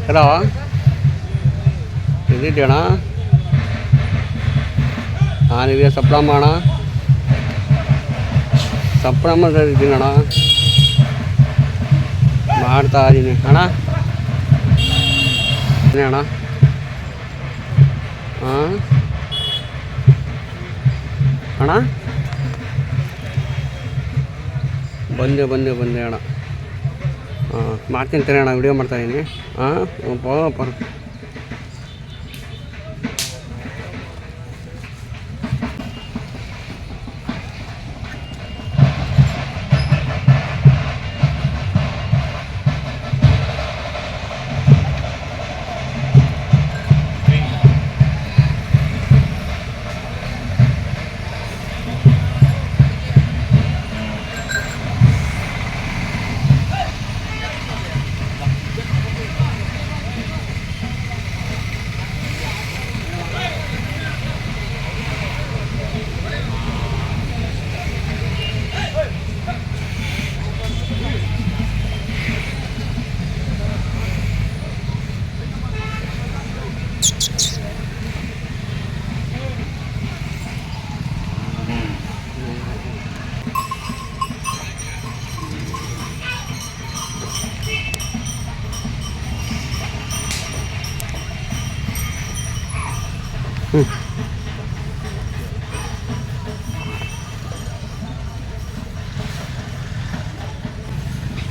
Hello ಎಲ್ಲಿದ್ದೀಯಣ್ಣ? ನಾನಿದೆ ಸಪ್ಲಮ್ಮ ಅಣ್ಣ, ಸಪ್ಲಮ್ಮದಲ್ಲಿ ಅಣ್ಣ, ಮಾಡ್ತಾ ಇದ್ದೀನಿ ಅಣ್ಣ. ಅಣ್ಣ ಹಾಂ ಅಣ್ಣ, ಬಂದೆ ಅಣ್ಣ. ಹಾಂ ಮಾಡ್ತೀನಿ ತಾನೆ ಅಣ್ಣ, ವಿಡಿಯೋ ಮಾಡ್ತಾಯಿದ್ದೀನಿ. ಹಾಂ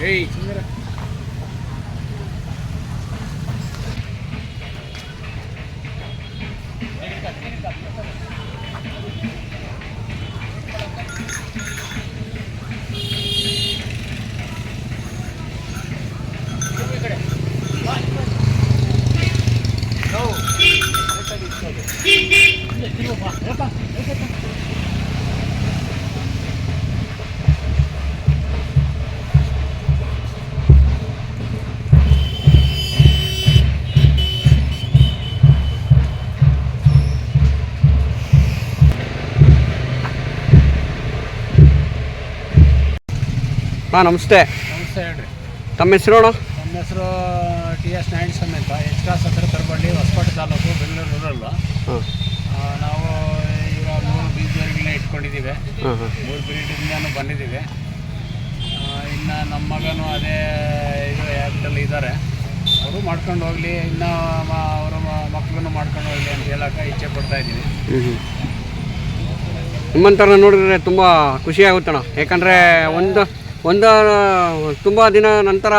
ಏಯ್ ಹಾಂ ನಮಸ್ತೆ. ನಮಸ್ತೆ ಹೇಳ್ರಿ. ತಮ್ಮ ಹೆಸರು ಅಣ್ಣ? ನಮ್ಮ ಹೆಸರು TS ನಾರಾಯಣಸ್ವಾಮಿ ಅಂತ, ಎಚ್ ಕ್ರಾಸ್ ಹತ್ತಿರ ತರಬಳ್ಳಿ, ಹೊಸಕೋಟೆ ತಾಲೂಕು, ಬೆಂಗಳೂರು ರೂರಲ್. ನಾವು ಈಗ 3 ಬೀಜಗಳನ್ನ ಇಟ್ಕೊಂಡಿದ್ದೀವಿ. 3 ಬ್ರೀಡಿಂದ ಬಂದಿದ್ದೀವಿ. ಇನ್ನು ನಮ್ಮ ಮಗನೂ ಅದೇ ಇದು ಆ್ಯಪ್ಟಲ್ಲಿ ಇದ್ದಾರೆ. ಅವರು ಮಾಡ್ಕೊಂಡು ಹೋಗಲಿ, ಇನ್ನು ಅವರ ಮಕ್ಕಳನ್ನು ಮಾಡ್ಕೊಂಡು ಹೋಗಲಿ ಅಂತ ಹೇಳೋಕೆ ಇಚ್ಛೆ ಪಡ್ತಾಯಿದ್ದೀನಿ. ನಿಮ್ಮಂಥವ್ರನ್ನ ನೋಡಿದ್ರೆ ತುಂಬ ಖುಷಿ ಆಗುತ್ತಣ್ಣ. ಯಾಕಂದರೆ ಒಂದು ತುಂಬ ದಿನ ನಂತರ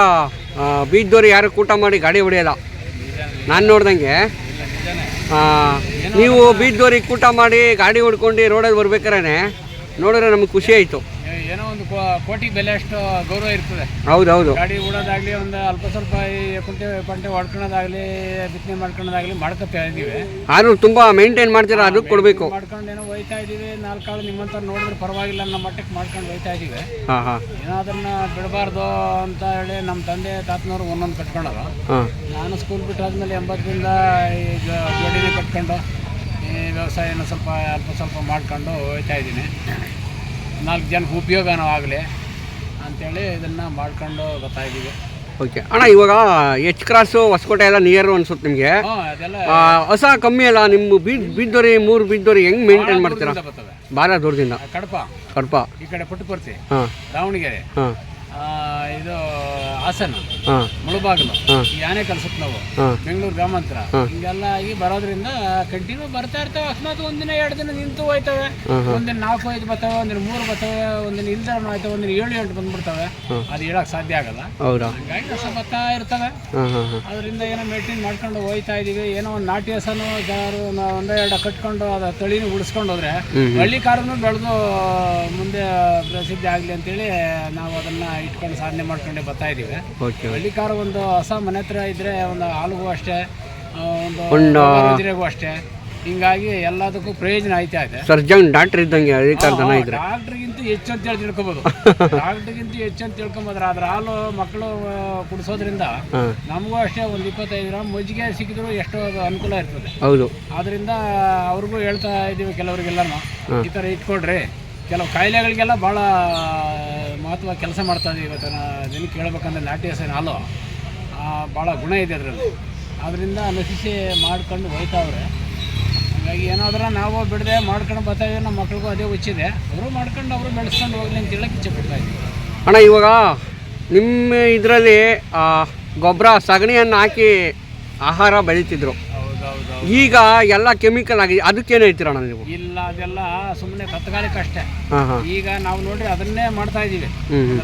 ಬೀಜದವ್ರು ಯಾರು ಕೂಟ ಮಾಡಿ ಗಾಡಿ ಹೊಡೆಯೋಲ್ಲ. ನಾನು ನೋಡ್ದಂಗೆ ನೀವು ಬೀಜದವ್ರಿಗೆ ಕೂಟ ಮಾಡಿ ಗಾಡಿ ಹೊಡ್ಕೊಂಡು ರೋಡಲ್ಲಿ ಬರ್ಬೇಕಾರೆ ನೋಡಿದ್ರೆ ನಮಗೆ ಖುಷಿ ಆಯಿತು. ಏನೋ ಒಂದು ಕೋಟಿ ಬೆಲೆ ಅಷ್ಟು ಗೌರವ ಇರ್ತದೆ. ಹೌದೌದು. ಗಾಡಿ ಓಡೋದಾಗಲಿ, ಒಂದು ಅಲ್ಪ ಸ್ವಲ್ಪ ಪಂಟೆ ಹೊಡ್ಕೊಳೋದಾಗಲಿ, ಬಿತ್ತನೆ ಮಾಡ್ಕೊಳೋದಾಗಲಿ ಮಾಡ್ಕೊತಾ ಇದ್ದೀವಿ. ಆದರೂ ತುಂಬ ಮೇಂಟೈನ್ ಮಾಡ್ತೀರಾ, ಅದಕ್ಕೆ ಕೊಡಬೇಕು. ಮಾಡ್ಕೊಂಡು ಏನೋ ಹೋಯ್ತಾ ಇದ್ದೀವಿ. 4 ಆಳು ನಿಮ್ಮಂತ ನೋಡಿದ್ರೆ ಪರವಾಗಿಲ್ಲ ಅನ್ನೋ ಮಟ್ಟಕ್ಕೆ ಮಾಡ್ಕೊಂಡು ಹೋಯ್ತಾ ಇದ್ದೀವಿ. ಏನೋ ಅದನ್ನು ಬಿಡಬಾರ್ದು ಅಂತ ಹೇಳಿ ನಮ್ಮ ತಂದೆ ತಾತನವರು ಒಂದೊಂದು ಕಟ್ಕೊಂಡರು. ನಾನು ಸ್ಕೂಲ್ ಬಿಟ್ಟಾದ್ಮೇಲೆ 80ರಿಂದ ಈಗ ಜೋಡಿನೇ ಕಟ್ಕೊಂಡು ಈ ವ್ಯವಸಾಯನ ಅಲ್ಪ ಸ್ವಲ್ಪ ಮಾಡ್ಕೊಂಡು ಹೋಯ್ತಾ ಇದ್ದೀನಿ. 4 ಜನಕ್ಕೆ ಉಪಯೋಗನೂ ಆಗಲಿ ಅಂಥೇಳಿ ಇದನ್ನು ಮಾಡ್ಕೊಂಡು ಬರ್ತಾಯಿದ್ದೀವಿ. ಓಕೆ ಅಣ್ಣ, ಇವಾಗ ಎಚ್ ಕ್ರಾಸು ಹೊಸಕೋಟೆ ಎಲ್ಲ ನಿಯರು ಅನ್ಸುತ್ತೆ ನಿಮಗೆ. ಅದೆಲ್ಲ ಹೊಸ ಕಮ್ಮಿ ಅಲ್ಲ ನಿಮ್ಮ ಬೀದ್ದೋರಿ 3 ಬೀದ್ದೋರಿ ಹೆಂಗೆ ಮೇಂಟೈನ್ ಮಾಡ್ತೀರಾ? ಭಾಳ ದೂರದಿಂದ. ಕಡಪ ಈ ಕಡೆ ಪುಟ್ಟಪರ್ತಿ, ದಾವಣಗೆರೆ, ಇದು ಹಾಸನ, ಮುಳಬಾಗಿಲು, ಈ ಆನೇಕಲ್ ಸುತ್ತ ನಾವು ಬೆಂಗಳೂರು ಗ್ರಾಮಾಂತರ ಹಿಂಗೆಲ್ಲ ಆಗಿ ಬರೋದ್ರಿಂದ ಕಂಟಿನ್ಯೂ ಬರ್ತಾ ಇರ್ತವೆ. ಅಕಸ್ಮಾತ್ ಒಂದಿನ 2 ದಿನ ನಿಂತು ಹೋಯ್ತವೆ. ಒಂದಿನ 4-5 ಬರ್ತವೆ, ಒಂದಿನ 3 ಬರ್ತವೆ, ಒಂದಿನ ಇಲ್ದ ಆಯ್ತವೆ, ಒಂದಿನ 7-8 ಬಂದ್ಬಿಡ್ತವೆ. ಅದು ಹೇಳಕ್ ಸಾಧ್ಯ ಆಗಲ್ಲ. ಹಂಗಾಗಿ ಕಸ ಬರ್ತಾ ಇರ್ತವೆ. ಅದರಿಂದ ಏನೋ ಮೇಂಟೈನ್ ಮಾಡ್ಕೊಂಡು ಹೋಯ್ತಾ ಇದೀವಿ. ಏನೋ ಒಂದು ನಾಟಿ ಹಸನು ಒಂದೆರಡು ಕಟ್ಕೊಂಡು ಅದ ತಳಿನೂ ಉಳಿಸ್ಕೊಂಡು ಹೋದ್ರೆ ಹಳ್ಳಿ ಕಾರನ್ನು ಬೆಳೆದು ಮುಂದೆ ಪ್ರಸಿದ್ಧಿ ಆಗಲಿ ಅಂತೇಳಿ ನಾವು ಅದನ್ನ ಇಟ್ಕೊಂಡು ಸಾಧನೆ ಮಾಡ್ಕೊಂಡೆ ಬರ್ತಾ ಇದೀವಿ. ಹಳ್ಳಿ ಕಾರ ಒಂದು ಹೊಸ ಮನೆ ಹತ್ರ ಇದ್ರೆ ಒಂದು ಹಾಲಿಗೂ ಅಷ್ಟೇ, ಒಂದು ಅಷ್ಟೇ, ಹಿಂಗಾಗಿ ಎಲ್ಲದಕ್ಕೂ ಪ್ರಯೋಜನ ಆಯ್ತಾ ಇದೆ. ಸರ್ಜನ್ ಡಾಕ್ಟರ್ ಇದ್ದಂಗೆ ಡಾಕ್ಟರ್ಗಿಂತ ಹೆಚ್ಚು ಅಂತ ಹೇಳಿ ತಿಳ್ಕೊಬೋದು. ಡಾಕ್ಟರ್ಗಿಂತ ಹೆಚ್ಚು ಅಂತ ತಿಳ್ಕೊಬೋದ್ರೆ ಅದ್ರ ಹಾಲು ಮಕ್ಕಳು ಕುಡಿಸೋದ್ರಿಂದ ನಮಗೂ ಅಷ್ಟೇ ಒಂದು 25 ಗ್ರಾಮ್ ಮಜ್ಜಿಗೆ ಸಿಕ್ಕಿದ್ರು ಎಷ್ಟೋ ಅನುಕೂಲ ಇರ್ತದೆ. ಹೌದು. ಆದ್ರಿಂದ ಅವ್ರಿಗೂ ಹೇಳ್ತಾ ಇದ್ದೀವಿ ಕೆಲವರಿಗೆಲ್ಲನೂ ಈ ಥರ ಇಟ್ಕೊಡ್ರಿ. ಕೆಲವು ಕಾಯಿಲೆಗಳಿಗೆಲ್ಲ ಭಾಳ ಮಹತ್ವ ಕೆಲಸ ಮಾಡ್ತಾ ಇದ್ದೀವಿ. ಇವತ್ತು ದಿನಕ್ಕೆ ಹೇಳ್ಬೇಕಂದ್ರೆ ನಾಟಿ ಹಸಿನ ಹಾಲು ಭಾಳ ಗುಣ ಇದೆ ಅದರಲ್ಲಿ. ಅದರಿಂದ ನಶಿಸಿ ಮಾಡ್ಕೊಂಡು ಹೋಯ್ತಾವ್ರೆ. ಹಾಗಾಗಿ ಏನಾದರೂ ನಾವು ಬಿಡದೆ ಮಾಡ್ಕೊಂಡು ಬರ್ತಾಯಿದ್ದೀವಿ. ನಮ್ಮ ಮಕ್ಳಿಗೂ ಅದೇ ಹುಚ್ಚಿದೆ, ಅವರು ಮಾಡ್ಕೊಂಡು ಅವರು ಬೆಳೆಸ್ಕೊಂಡು ಹೋಗ್ಲಿ ಅಂತ ಹೇಳಕ್ಕೆ ಇಚ್ಛೆ ಪಡ್ತಾ ಇದ್ದೀವಿ. ಅಣ್ಣ ಇವಾಗ ನಿಮ್ಮ ಇದರಲ್ಲಿ ಗೊಬ್ಬರ ಸಗಣಿಯನ್ನು ಹಾಕಿ ಆಹಾರ ಬೆಳೀತಿದ್ರು, ಈಗ ಎಲ್ಲ ಕೆಮಿಕಲ್ ಆಗಿದೆ, ಅದಕ್ಕೇನು ಹೇಳ್ತೀರಣ್ಣ ನೀವು? ಇಲ್ಲ, ಅದೆಲ್ಲ ಸುಮ್ಮನೆ ತತ್ಕಾಲಿಕ ಅಷ್ಟೇ. ಈಗ ನಾವು ನೋಡ್ರಿ ಅದನ್ನೇ ಮಾಡ್ತಾ ಇದ್ದೀವಿ.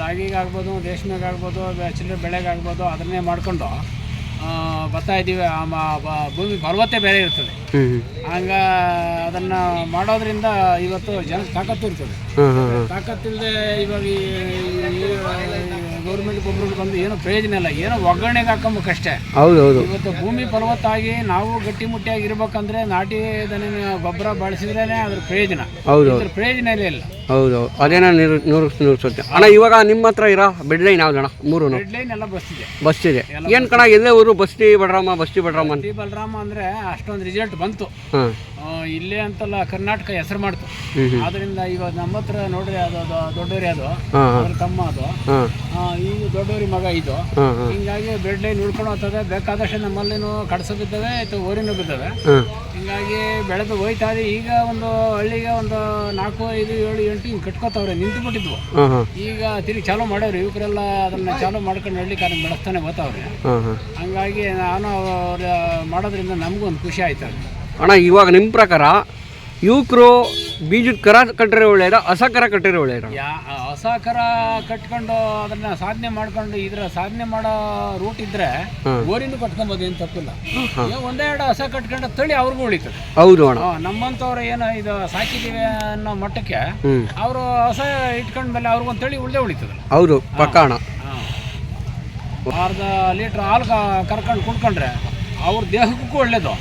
ರಾಗಿಗಾಗ್ಬೋದು, ರೇಷ್ಮೆಗಾಗ್ಬೋದು, ಚಿಲ್ಲರೆ ಬೆಳೆಗಾಗ್ಬೋದು, ಅದನ್ನೇ ಮಾಡ್ಕೊಂಡು ಬರ್ತಾ ಇದ್ದೀವಿ. ಭೂಮಿ ಫಲವತ್ತತೆ ಬೇರೆ ಇರ್ತದೆ. ಹಂಗ ಅದನ್ನು ಮಾಡೋದ್ರಿಂದ ಇವತ್ತು ಜನಕ್ಕೆ ತಾಕತ್ತು ಇರ್ತದೆ. ತಾಕತ್ತಿಲ್ಲದೆ ಇವಾಗ ಗೌರ್ಮೆಂಟ್ ಗೊಬ್ಬರ ಬಂದು ಏನೋ ಪ್ರಯೋಜನ ಇಲ್ಲ, ಏನೋ ಒಗ್ಗರಣೆಗೆ ಹಾಕೊಂಬೇಕಷ್ಟೇ. ಹೌದೌದು. ಇವತ್ತು ಭೂಮಿ ಫಲವತ್ತಾಗಿ ನಾವು ಗಟ್ಟಿಮುಟ್ಟಿಯಾಗಿ ಇರ್ಬೇಕಂದ್ರೆ ನಾಟಿ ದನ ಗೊಬ್ಬರ ಬಳಸಿದ್ರೇ ಅದ್ರ ಪ್ರಯೋಜನ. ಅದ್ರ ಪ್ರಯೋಜನ ಇಲ್ಲ. ಹೌದು, ಅದೇನೋ ನೂರು ಸತ್ಯ. ಅಣ್ಣ ಇವಾಗ ನಿಮ್ಮ ಹತ್ರ ಇರೋ ಬೆಡ್ ಲೈನ್ ಯಾವ್ದಣ್ಣ? ಮೂರು ಬೆಡ್ ಲೈನ್ ಎಲ್ಲ ಬಸ್ತಿದೆ. ಏನು ಕಣ ಎಲ್ಲೇ ಊರು ಬಸ್ತಿ ಬಲರಾಮ ಅಂತ ಬಲರಾಮ ಅಂದ್ರೆ ಅಷ್ಟೊಂದು ರಿಸಲ್ಟ್ ಬಂತು. ಇಲ್ಲೇ ಅಂತಲ್ಲ ಕರ್ನಾಟಕ ಹೆಸರು ಮಾಡ್ತು. ಆದ್ರಿಂದ ಇವಾಗ ನಮ್ಮ ಹತ್ರ ನೋಡ್ರಿ, ಅದು ದೊಡ್ಡವರಿ, ಅದು ಅದ್ರ ತಮ್ಮ, ಅದು ಈಗ ದೊಡ್ಡವರಿ ಮಗ ಇದು. ಹಿಂಗಾಗಿ ಬೆಡ್ ಲೈನ್ ಉಳ್ಕೊಂಡು ಹೋಗ್ತದೆ. ಬೇಕಾದಷ್ಟು ನಮ್ಮಲ್ಲಿನೂ ಕಡಸ ಬಿದ್ದಾವೆ, ಓರಿನೂ ಬಿದ್ದಾವೆ. ಹಿಂಗಾಗಿ ಬೆಳೆದು ಹೋಯ್ತಾ ಇದೆ. ಈಗ ಒಂದು ಹಳ್ಳಿಗೆ ಒಂದು 4, 5, 7, 8 ಹಿಂಗೆ ಕಟ್ಕೋತಾವ್ರೆ, ನಿಂತು ಬಿಟ್ಟಿದ್ವು. ಈಗ ತಿರುಗಿ ಚಾಲೂ ಮಾಡ್ಯಾವ್ರಿ. ಯುವಕರೆಲ್ಲ ಅದನ್ನ ಚಾಲೂ ಮಾಡ್ಕೊಂಡು ಹಳ್ಳಿ ಕಾರ್ಯ ಬೆಳೆಸ್ತಾನೆ ಹೋಗ್ತಾವ್ರೆ. ಹಂಗಾಗಿ ನಾನು ಅವ್ರು ಮಾಡೋದ್ರಿಂದ ನಮಗೂ ಒಂದು ಖುಷಿ ಆಯ್ತದೆ. ಅಣ್ಣ ಇವಾಗ ನಿಮ್ಮ ಪ್ರಕಾರ ಯುವಕರು ಬೀಜದ ಕರ ಕಟ್ಟಿರೋ ಒಳ್ಳೆಯದ, ಹೊಸ ಕರ ಕಟ್ಟಿರೋ ಒಳ್ಳೆಯದ? ಹೊಸ ಕರ ಕಟ್ಕೊಂಡು ಅದನ್ನ ಸಾಧನೆ ಮಾಡ್ಕೊಂಡು ಇದ್ರ ಸಾಧನೆ ಮಾಡೋ ರೂಟ್ ಇದ್ರೆ ಗೋರಿನೂ ಕಟ್ಕೊಬೋದು, ಏನು ತಪ್ಪಿಲ್ಲ. ಒಂದೇ ಎರಡು ಹೊಸ ಕಟ್ಕೊಂಡು ತಳಿ ಅವ್ರಿಗೂ ಉಳಿತದೆ. ಹೌದು ಅಣ್ಣ. ನಮ್ಮಂತವ್ರು ಏನು ಇದು ಸಾಕಿದೀವಿ ಅನ್ನೋ ಮಟ್ಟಕ್ಕೆ ಅವರು ಹೊಸ ಇಟ್ಕೊಂಡ್ಮೇಲೆ ಅವ್ರಿಗೊಂದು ತಳಿ ಉಳಿತದೆ. ಹೌದು, ಪಕ್ಕ ಅಣ್ಣ. ಅರ್ಧ ಲೀಟ್ರ್ ಹಾಲು ಕರ್ಕೊಂಡು ಕುಡ್ಕೊಂಡ್ರೆ ಅವ್ರ ದೇಹಕ್ಕೂ ಒಳ್ಳೇದು,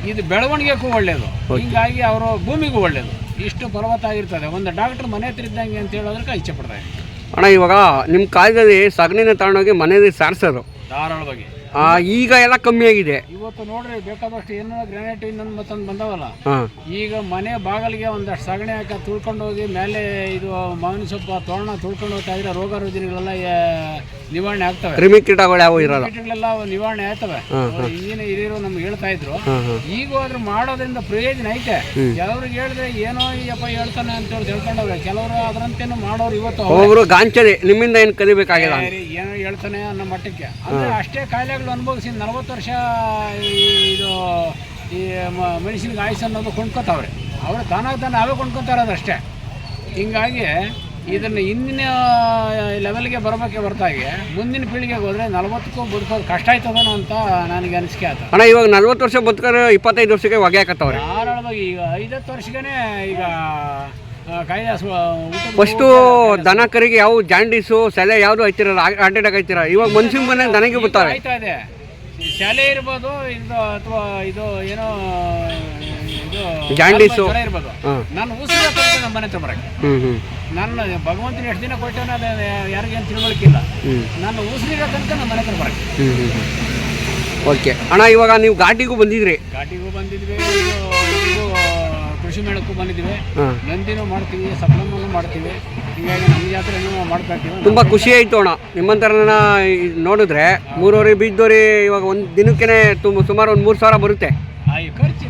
ಇದು ಬೆಳವಣಿಗೆಗೂ ಒಳ್ಳೇದು. ಹಿಂಗಾಗಿ ಅವರು ಭೂಮಿಗೂ ಒಳ್ಳೇದು. ಇಷ್ಟು ಫಲವತ್ತಾಗಿರ್ತದೆ. ಒಂದು ಡಾಕ್ಟರ್ ಮನೆ ಹತ್ರ ಇದ್ದಂಗೆ ಅಂತ ಹೇಳೋದಕ್ಕೆ ಇಚ್ಛೆ ಪಡ್ತಾ ಇದ್ದೀನಿ. ಅಣ್ಣ ಇವಾಗ ನಿಮ್ಮ ಕಾಲದಲ್ಲಿ ಸಗಣಿನ ತಗೊಂಡೋಗಿ ಮನೆಯಲ್ಲಿ ಸಾರಿಸೋರು ಧಾರಾಳವಾಗಿ. ಈಗ ಎಲ್ಲ ಕಮ್ಮಿ ಆಗಿದೆ. ಇವತ್ತು ನೋಡ್ರಿ ಬೇಕಾದಷ್ಟು ಏನೋ ಗ್ರಾನೈಟ್ ಇನ್ನೊಂದು ಮತ್ತೊಂದು ಬಂದವಲ್ಲ. ಈಗ ಮನೆ ಬಾಗಿಲಿಗೆ ಒಂದಷ್ಟು ಸಗಣಿ ಹಾಕಿ ತುಳ್ಕೊಂಡು ಹೋಗಿ ಮೇಲೆ ಇದು ಮಾವಿನ ಸೊಪ್ಪು ತೋರಣ ತುಳ್ಕೊಂಡು ಹೋಗ್ತಾ ಇದ್ರೆ ರೋಗ ರುಜಿನಗಳೆಲ್ಲ ನಿವಾರಣೆ ಆಗ್ತವೆ. ಕ್ರಿಮಿಕೀಟಗಳು ಯಾವ ಇರಲ್ಲ, ಕ್ರಿಮಿಕೀಟಗಳೆಲ್ಲ ನಿವಾರಣೆ ಆಗ್ತವೆ. ಹಿಂದಿನ ಹಿರಿಯರು ನಮ್ಗೆ ಹೇಳ್ತಾ ಇದ್ರು. ಈಗ ಆದ್ರೂ ಮಾಡೋದ್ರಿಂದ ಪ್ರಯೋಜನ ಐತೆ. ಕೆಲವ್ರಿಗೆ ಹೇಳಿದ್ರೆ ಏನೋ ಅಪ್ಪ ಹೇಳ್ತಾನೆ ಅಂತ ಹೇಳಿ ತಿಳ್ಕೊಂಡವ್ರೆ. ಕೆಲವರು ಅದರಂತೇನು ಮಾಡೋರು ಇವತ್ತು ಒಬ್ಬರು ಗಾಂಚಲಿ ನಿಮ್ಮಿಂದ ಏನು ಕಲಿಬೇಕಾಗಿಲ್ಲ, ಏನೋ ಹೇಳ್ತಾನೆ ಅನ್ನೋ ಮಟ್ಟಕ್ಕೆ. ಅಂದ್ರೆ ಅಷ್ಟೇ ಕಾಯಿಲೆಗಳು ಅನುಭವಿಸಿ 40 ವರ್ಷ ಇದು ಈ ಮೆಣಸಿನ ಆಯುಷ್ ಅನ್ನೋದು ಕೊಂಡ್ಕೊತಾವ್ರೆ. ಅವರು ತಾನಾಗ ನಾವೇ ಕೊಂಡ್ಕೊತಾರೆ ಅದಷ್ಟೇ. ಹಿಂಗಾಗಿ ಇದನ್ನು ಹಿಂದಿನ ಲೆವೆಲ್ಗೆ ಬರ್ತಾಗೆ ಮುಂದಿನ ಪೀಳಿಗೆಗೆ ಹೋದರೆ 40ಕ್ಕೂ ಬದುಕೋದು ಕಷ್ಟ ಆಯ್ತದನೋ ಅಂತ ನನಗೆ ಅನಿಸಿಕೆ ಆಯ್ತು. ಅಣ್ಣ ಇವಾಗ 40 ವರ್ಷ ಬದುಕೋರು 25 ವರ್ಷಕ್ಕೆ ಹೊಗೆ ಹಾಕತ್ತವ್ರೆ. ಧಾರಾಳವಾಗಿ ಈಗ 5-10 ವರ್ಷಕ್ಕೆ ಈಗ ಕಾಯ್ದೆ ಫಸ್ಟು ದನ ಕರಿಗೆ ಯಾವ ಜಾಂಡೀಸು ಸೆಲೆ ಯಾವುದು ಐತಿರಲ್ಲ, ಹಾರ್ಟ್ ಅಟ್ಯಾಕ್ ಐತಿರ. ಇವಾಗ ಮನ್ಸಿನ ಮನೆ ದನಕ್ಕೆ ಬರ್ತಾರೆ. ಆಯ್ತಾ ಇದೆ. ಶಾಲೆ ಇರ್ಬೋದು, ಇದು ಅಥವಾ ಇದು ಏನೋ ಇದು ಜಾಂಡೀಸು ಇರ್ಬೋದು. ನಾನು ಉಸಿರ ನಮ್ಮ ಮನೆ ಹತ್ರ ಬರಕ್ಕೆ ನಾನು ಭಗವಂತನ ಎಷ್ಟು ದಿನ ಕೊಟ್ಟವನ ಅದು ಯಾರಿಗೇನು ತಿಳುವಳಿಕಿಲ್ಲ. ನಾನು ಉಸಿರಿರೋ ತನಕ ನಮ್ಮ ಮನೆ ಹತ್ರ ಬರಕ್ಕೆ. ಓಕೆ ಅಣ್ಣ, ಇವಾಗ ನೀವು ಘಾಟಿಗೂ ಬಂದಿದ್ರಿ? ಘಾಟಿಗೂ ಬಂದಿದ್ವಿ, ಇದು ಕೃಷಿ ಮೇಳಕ್ಕೂ ಬಂದಿದ್ವಿ. ನಂದಿನೂ ಮಾಡ್ತೀವಿ, ಸಪ್ಲಮ್ಮನ್ನು ಮಾಡ್ತೀವಿ. ಹೀಗಾಗಿ ನಮ್ಮ ಜಾತ್ರೆನೂ ಮಾಡ್ತಾ ಇರ್ತೀವಿ. ತುಂಬ ಖುಷಿ ಆಯಿತು ಅಣ್ಣ ನಿಮ್ಮಂಥರನ್ನ ನೋಡಿದ್ರೆ. 3 ಬೀಜದವ್ರಿ ಇವಾಗ ಒಂದು ದಿನಕ್ಕೆ ಸುಮಾರು ಒಂದು 3,000 ಬರುತ್ತೆ. ಖರ್ಚು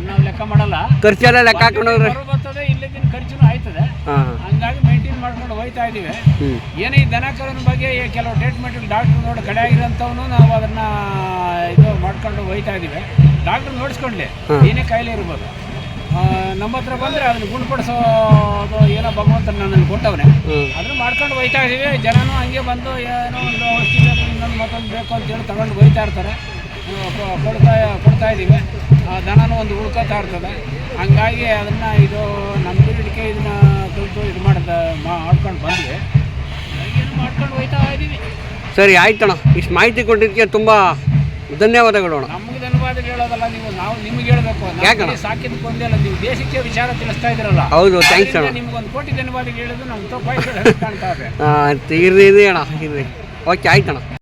ನಾವು ಲೆಕ್ಕ ಮಾಡಲ್ಲ, ಖರ್ಚೆಲ್ಲ ಲೆಕ್ಕ ಹಾಕೊಂಡು ಬರ್ತದೆ. ಇಲ್ಲಿದ್ದಿನ ಖರ್ಚು ಆಯ್ತದೆ. ಹಂಗಾಗಿ ಮೇಂಟೈನ್ ಮಾಡ್ಕೊಂಡು ಹೋಗ್ತಾ ಇದೀವಿ. ಏನೇ ಈ ದನ ಕರುವಿನ ಬಗ್ಗೆ ಕೆಲವು ಟ್ರೀಟ್ಮೆಂಟ್ ಡಾಕ್ಟರ್ ನೋಡಿ ಕಡೆ ಆಗಿರೋಂಥವನು ನಾವು ಅದನ್ನ ಇದು ಮಾಡ್ಕೊಂಡು ಹೋಗ್ತಾ ಇದೀವಿ. ಡಾಕ್ಟರ್ ನೋಡಿಸ್ಕೊಂಡ್ಲಿ ಏನೇ ಕಾಯಿಲೆ ಇರ್ಬೋದು. ನಮ್ಮ ಹತ್ರ ಬಂದರೆ ಅದನ್ನು ಗುಣಪಡಿಸೋದು ಏನೋ ಭಗವಂತನ ನನ್ನಲ್ಲಿ ಕೊಟ್ಟವನೇ, ಅದನ್ನು ಮಾಡ್ಕೊಂಡು ಹೋಗ್ತಾ ಇದೀವಿ. ಜನನೂ ಹಂಗೆ ಬಂದು ಏನೋ ಒಂದು ಔಷಧಿ ಇನ್ನೊಂದು ಮತ್ತೊಂದು ಬೇಕು ಅಂತೇಳಿ ತಗೊಂಡು ಹೋಗ್ತಾ ಇರ್ತಾರೆ. ಕೊಡ್ತಾ ಇದ್ದೀವಿ. ದನನೂ ಒಂದು ಉಳ್ಕೋತಾ ಇರ್ತದೆ. ಹಂಗಾಗಿ ಅದನ್ನು ಇದು ನಮ್ಮ ಪೀಳಿಗೆ ಇದನ್ನ ಕಲಿತು ಇದು ಮಾಡ್ಕೊಂಡು ಬಂದ್ವಿ. ಏನು ಮಾಡ್ಕೊಂಡು ಹೋಗ್ತಾ ಇದ್ದೀವಿ. ಸರಿ ಆಯ್ತಣ್ಣ, ಇಷ್ಟು ಮಾಹಿತಿ ಕೊಟ್ಟಿದ್ದಕ್ಕೆ ತುಂಬ ಧನ್ಯವಾದಗಳು ಅಣ್ಣ. ನಮಗೆ ಧನ್ಯವಾದಗಳು ಹೇಳೋದಲ್ಲ, ನಾವು ನಿಮ್ಗೆ ಹೇಳ್ಬೇಕು. ಯಾಕಂದ್ರೆ ಸಾಕಿದ್ದಕ್ಕೆ ಒಂದೇಲ್ಲ, ನೀವು ದೇಶಕ್ಕೆ ವಿಚಾರ ತಿಳಿಸ್ತಾ ಇದ್ದೀರಲ್ಲ. ಹೌದು, ಥ್ಯಾಂಕ್ಸ್ ಅಣ್ಣ. ನಿಮ್ಗೊಂದು ಕೋಟಿ ಧನ್ಯವಾದಗಳು ಹೇಳೋದು ನಮ್ಗೆ ತಪ್ಪಾಗಿ ಕಾಣ್ತಾ ಇದೆ. ಇರ್ರಿ ಅಣ್ಣ, ಇರ್ರಿ. ಓಕೆ ಆಯ್ತಣ್ಣ.